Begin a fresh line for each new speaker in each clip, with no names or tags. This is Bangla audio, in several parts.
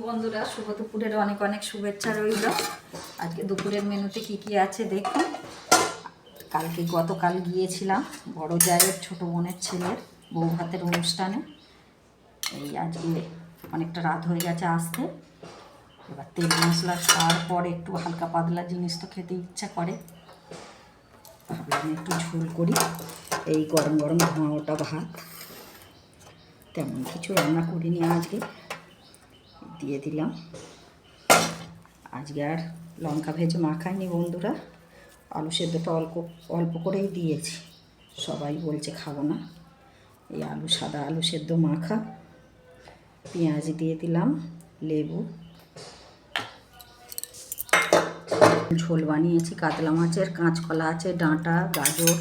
বন্ধুরা, শুভ দুপুরের অনেক অনেক শুভেচ্ছা রইল। আজকে দুপুরের মেনুতে কি কি আছে দেখুন। গতকাল গিয়েছিলাম বড় জায়ের ছোট বোনের ছেলের বউ ভাতের অনুষ্ঠানে। এই আজকে অনেকটা রাত হয়ে গেছে আসতে। এবার তেল মশলা খাওয়ার পর একটু হালকা পাতলা জিনিস তো খেতে ইচ্ছা করে, ভাবলাম একটু ঝোল করি। এই গরম গরম ধোঁয়া ওটা ভাত, তেমন কিছু রান্না করিনি আজকে, দিয়ে দিলাম। আজকে আর লঙ্কা ভেজে মাখাইনি বন্ধুরা, আলু সেদ্ধটা অল্প অল্প করেই দিয়েছি, সবাই বলছে খাবো না। এই সাদা আলু সেদ্ধ মাখা, পেঁয়াজ দিয়ে দিলাম, লেবু, ঝোল বানিয়েছি কাতলা মাছের, কাঁচকলা আছে, ডাঁটা, গাজর,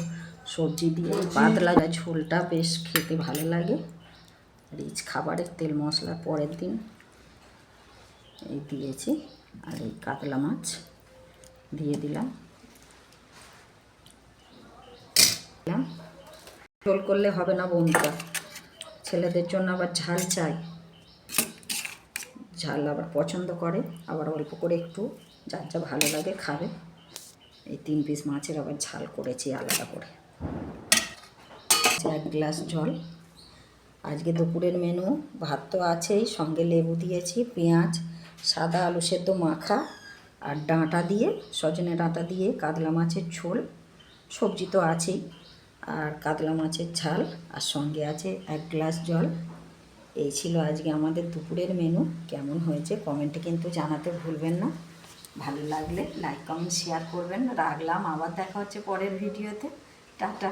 সবজি দিয়ে পাতলা ঝোলটা বেশ খেতে ভালো লাগে। রিচ খাবারের তেল মশলা পরের দিন এই দিয়েছি। আর এই কাতলা মাছ দিয়ে দিলাম। ঝোল করলে হবে না বন্ধুরা, ছেলেদের জন্য আবার ঝাল চাই, ঝাল আবার পছন্দ করে, আবার অল্প করে একটু যার যা ভালো লাগে খাবে। এই 3 পিস মাছের আবার ঝাল করেছি আলাদা করে। 1 গ্লাস জল। আজকে দুপুরের মেনু ভাত তো আছেই, সঙ্গে লেবু দিয়েছি, পেঁয়াজ, সাদা আলু সেদ্ধ মাখা, আর ডাঁটা দিয়ে, সজনে ডাঁটা দিয়ে কাতলা মাছের ঝোল, সবজি তো আছেই, আর কাতলা মাছের ঝাল, আর সঙ্গে আছে 1 গ্লাস জল। এই ছিল আজকে আমাদের দুপুরের মেনু। কেমন হয়েছে কমেন্টে কিন্তু জানাতে ভুলবেন না। ভালো লাগলে লাইক কমেন্ট শেয়ার করবেন। রাখলাম, আবার দেখা হচ্ছে পরের ভিডিওতে। টাটা।